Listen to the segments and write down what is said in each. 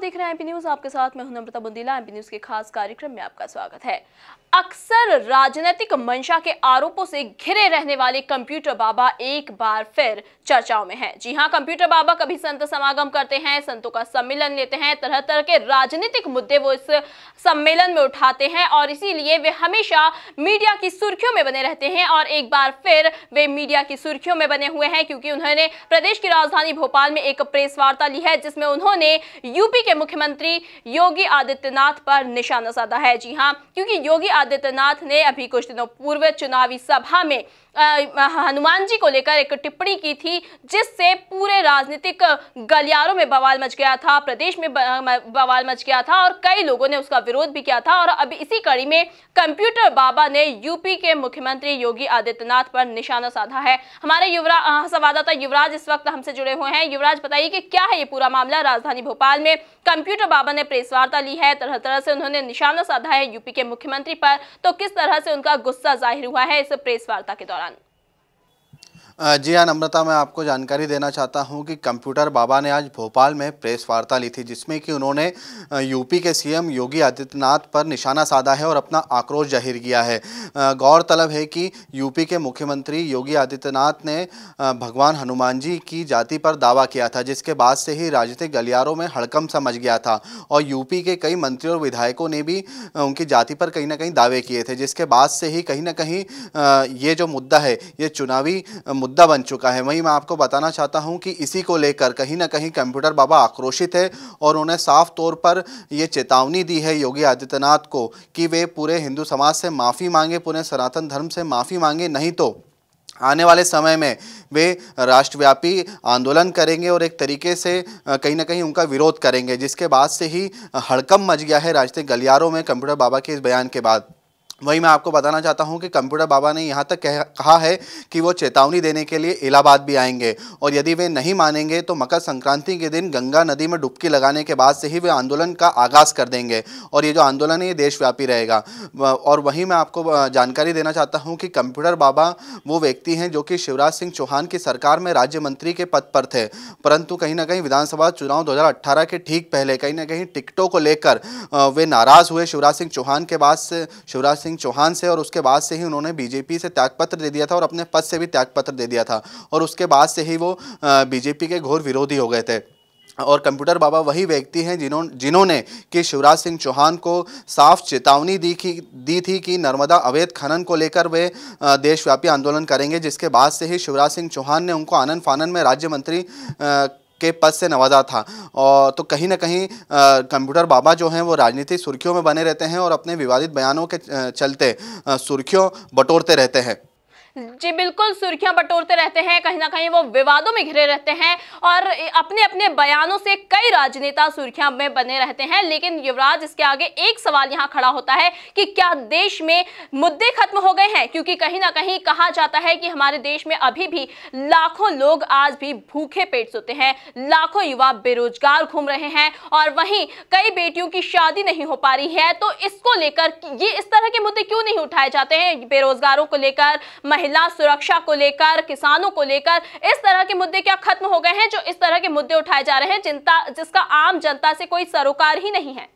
देख रहे हैं एमपी न्यूज। आपके साथ मैं हूं नम्रता बुंदीला। एमपी न्यूज के खास कार्यक्रम में आपका स्वागत है। अक्सर राजनीतिक मंशा के आरोपों से घिरे रहने वाले कंप्यूटर बाबा एक बार फिर चर्चाओं में हैं। जी हां, कंप्यूटर बाबा कभी संत समागम करते हैं, संतों का सम्मेलन लेते हैं, तरह तरह के राजनीतिक मुद्दे वो इस सम्मेलन में उठाते हैं और इसीलिए वे हमेशा मीडिया की सुर्खियों में बने रहते हैं। और एक बार फिर वे मीडिया की सुर्खियों में बने हुए हैं क्योंकि उन्होंने प्रदेश की राजधानी भोपाल में एक प्रेस वार्ता ली है जिसमें उन्होंने यूपी के मुख्यमंत्री योगी आदित्यनाथ पर निशाना साधा है। जी हां, क्योंकि योगी आदित्यनाथ ने अभी कुछ दिनों पूर्व चुनावी सभा में हनुमान जी को लेकर एक टिप्पणी की थी जिससे पूरे राजनीतिक गलियारों में बवाल मच गया था, प्रदेश में बवाल मच गया था और कई लोगों ने उसका विरोध भी किया था। और अब इसी कड़ी में कंप्यूटर बाबा ने यूपी के मुख्यमंत्री योगी आदित्यनाथ पर निशाना साधा है। हमारे संवाददाता युवराज इस वक्त हमसे जुड़े हुए हैं। युवराज, बताइए कि क्या है ये पूरा मामला। राजधानी भोपाल में कंप्यूटर बाबा ने प्रेस वार्ता ली है, तरह तरह से उन्होंने निशाना साधा है यूपी के मुख्यमंत्री पर, तो किस तरह से उनका गुस्सा जाहिर हुआ है इस प्रेस वार्ता के दौरान? जी हाँ नम्रता, मैं आपको जानकारी देना चाहता हूं कि कंप्यूटर बाबा ने आज भोपाल में प्रेस वार्ता ली थी जिसमें कि उन्होंने यूपी के सीएम योगी आदित्यनाथ पर निशाना साधा है और अपना आक्रोश जाहिर किया है। गौरतलब है कि यूपी के मुख्यमंत्री योगी आदित्यनाथ ने भगवान हनुमान जी की जाति पर दावा किया था जिसके बाद से ही राजनीतिक गलियारों में हड़कंप सा मच गया था और यूपी के कई मंत्री और विधायकों ने भी उनकी जाति पर कहीं ना कहीं दावे किए थे, जिसके बाद से ही कहीं ना कहीं ये जो मुद्दा है ये चुनावी मुद्दा बन चुका है। वहीं मैं आपको बताना चाहता हूं कि इसी को लेकर कहीं ना कहीं कंप्यूटर बाबा आक्रोशित है और उन्हें साफ तौर पर यह चेतावनी दी है योगी आदित्यनाथ को कि वे पूरे हिंदू समाज से माफ़ी मांगे, पूरे सनातन धर्म से माफ़ी मांगे, नहीं तो आने वाले समय में वे राष्ट्रव्यापी आंदोलन करेंगे और एक तरीके से कहीं ना कहीं उनका विरोध करेंगे, जिसके बाद से ही हड़कंप मच गया है राजनीतिक गलियारों में कंप्यूटर बाबा के इस बयान के बाद। वहीं मैं आपको बताना चाहता हूं कि कंप्यूटर बाबा ने यहां तक कहा है कि वो चेतावनी देने के लिए इलाहाबाद भी आएंगे और यदि वे नहीं मानेंगे तो मकर संक्रांति के दिन गंगा नदी में डुबकी लगाने के बाद से ही वे आंदोलन का आगाज़ कर देंगे और ये जो आंदोलन है ये देशव्यापी रहेगा। और वहीं मैं आपको जानकारी देना चाहता हूँ कि कंप्यूटर बाबा वो व्यक्ति हैं जो कि शिवराज सिंह चौहान की सरकार में राज्य मंत्री के पद पर थे, परंतु कहीं ना कहीं विधानसभा चुनाव 2018 के ठीक पहले कहीं ना कहीं टिकटों को लेकर वे नाराज़ हुए शिवराज सिंह चौहान से और उसके बाद से ही उन्होंने बीजेपी से त्यागपत्र दे दिया था और अपने पद से भी त्यागपत्र दे दिया था और उसके बाद से ही वो बीजेपी के घोर विरोधी हो गए थे। और कंप्यूटर बाबा वही व्यक्ति हैं जिन्होंने कि शिवराज सिंह चौहान को साफ चेतावनी दी थी कि नर्मदा अवैध खनन को लेकर वे देशव्यापी आंदोलन करेंगे, जिसके बाद से ही शिवराज सिंह चौहान ने उनको आनन फानन में राज्य मंत्री के पद से नवाजा था। और तो कहीं ना कहीं कंप्यूटर बाबा जो हैं वो राजनीतिक सुर्खियों में बने रहते हैं और अपने विवादित बयानों के चलते सुर्खियों बटोरते रहते हैं। जी बिल्कुल, सुर्खियां बटोरते रहते हैं, कहीं ना कहीं वो विवादों में घिरे रहते हैं और अपने अपने बयानों से कई राजनेता सुर्खियां में बने रहते हैं। लेकिन युवराज, इसके आगे एक सवाल यहां खड़ा होता है कि क्या देश में मुद्दे खत्म हो गए हैं? क्योंकि कहीं ना कहीं कहा जाता है कि हमारे देश में अभी भी लाखों लोग आज भी भूखे पेट सोते हैं, लाखों युवा बेरोजगार घूम रहे हैं और वहीं कई बेटियों की शादी नहीं हो पा रही है। तो इसको लेकर ये इस तरह के मुद्दे क्यों नहीं उठाए जाते हैं? बेरोजगारों को लेकर, महिला सुरक्षा को लेकर, किसानों को लेकर, इस तरह के मुद्दे क्या खत्म हो गए हैं? जो इस तरह के मुद्दे उठाए जा रहे हैं जिसका आम जनता से कोई सरोकार ही नहीं है।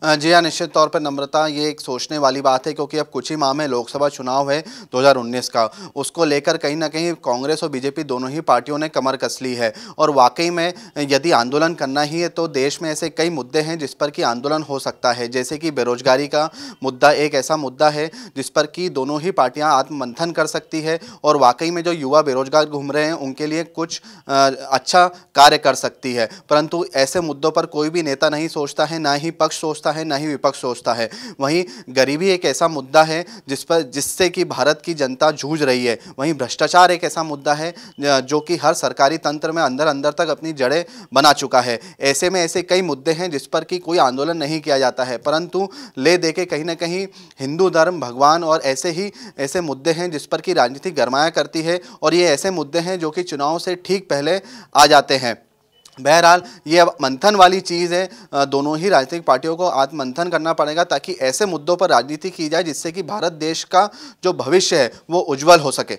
जी हाँ, निश्चित तौर पर नम्रता, ये एक सोचने वाली बात है क्योंकि अब कुछ ही माह में लोकसभा चुनाव है 2019 का। उसको लेकर कहीं ना कहीं कांग्रेस और बीजेपी दोनों ही पार्टियों ने कमर कस ली है और वाकई में यदि आंदोलन करना ही है तो देश में ऐसे कई मुद्दे हैं जिस पर कि आंदोलन हो सकता है, जैसे कि बेरोजगारी का मुद्दा एक ऐसा मुद्दा है जिस पर कि दोनों ही पार्टियाँ आत्ममंथन कर सकती है और वाकई में जो युवा बेरोजगार घूम रहे हैं उनके लिए कुछ अच्छा कार्य कर सकती है। परंतु ऐसे मुद्दों पर कोई भी नेता नहीं सोचता है, ना ही पक्ष सोचता है, ना ही विपक्ष सोचता है। वहीं गरीबी एक ऐसा मुद्दा है जिससे कि भारत की जनता जूझ रही है। वहीं भ्रष्टाचार एक ऐसा मुद्दा है जो कि हर सरकारी तंत्र में अंदर अंदर तक अपनी जड़ें बना चुका है। ऐसे में ऐसे कई मुद्दे हैं जिस पर कि कोई आंदोलन नहीं किया जाता है, परंतु ले दे के कहीं ना कहीं हिंदू धर्म, भगवान और ऐसे मुद्दे हैं जिस पर कि राजनीति गरमाया करती है और ये ऐसे मुद्दे हैं जो कि चुनाव से ठीक पहले आ जाते हैं। बहरहाल ये अब मंथन वाली चीज़ है, दोनों ही राजनीतिक पार्टियों को आत्ममंथन करना पड़ेगा ताकि ऐसे मुद्दों पर राजनीति की जाए जिससे कि भारत देश का जो भविष्य है वो उज्जवल हो सके।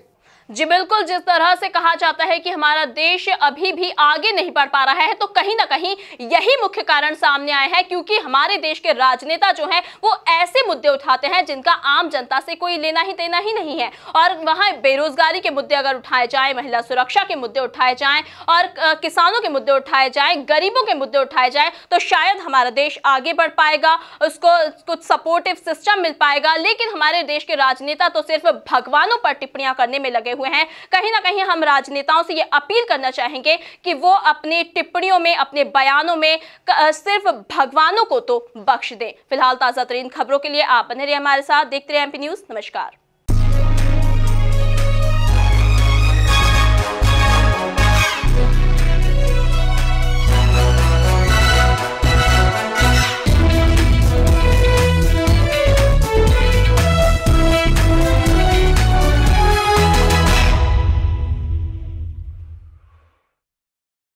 जी बिल्कुल, जिस तरह से कहा जाता है कि हमारा देश अभी भी आगे नहीं बढ़ पा रहा है, तो कहीं ना कहीं यही मुख्य कारण सामने आए हैं, क्योंकि हमारे देश के राजनेता जो हैं वो ऐसे मुद्दे उठाते हैं जिनका आम जनता से कोई लेना ही देना ही नहीं है। और वहां बेरोजगारी के मुद्दे अगर उठाए जाएं, महिला सुरक्षा के मुद्दे उठाए जाएं और किसानों के मुद्दे उठाए जाएं, गरीबों के मुद्दे उठाए जाएं, तो शायद हमारा देश आगे बढ़ पाएगा, उसको कुछ सपोर्टिव सिस्टम मिल पाएगा। लेकिन हमारे देश के राजनेता तो सिर्फ भगवानों पर टिप्पणियां करने में लगे हुए हैं। कहीं ना कहीं हम राजनेताओं से ये अपील करना चाहेंगे कि वो अपनी टिप्पणियों में, अपने बयानों में सिर्फ भगवानों को तो बख्श दें। फिलहाल ताजा तरीन खबरों के लिए आप बने रहिए हमारे साथ, देखते रहिए एमपी न्यूज। नमस्कार।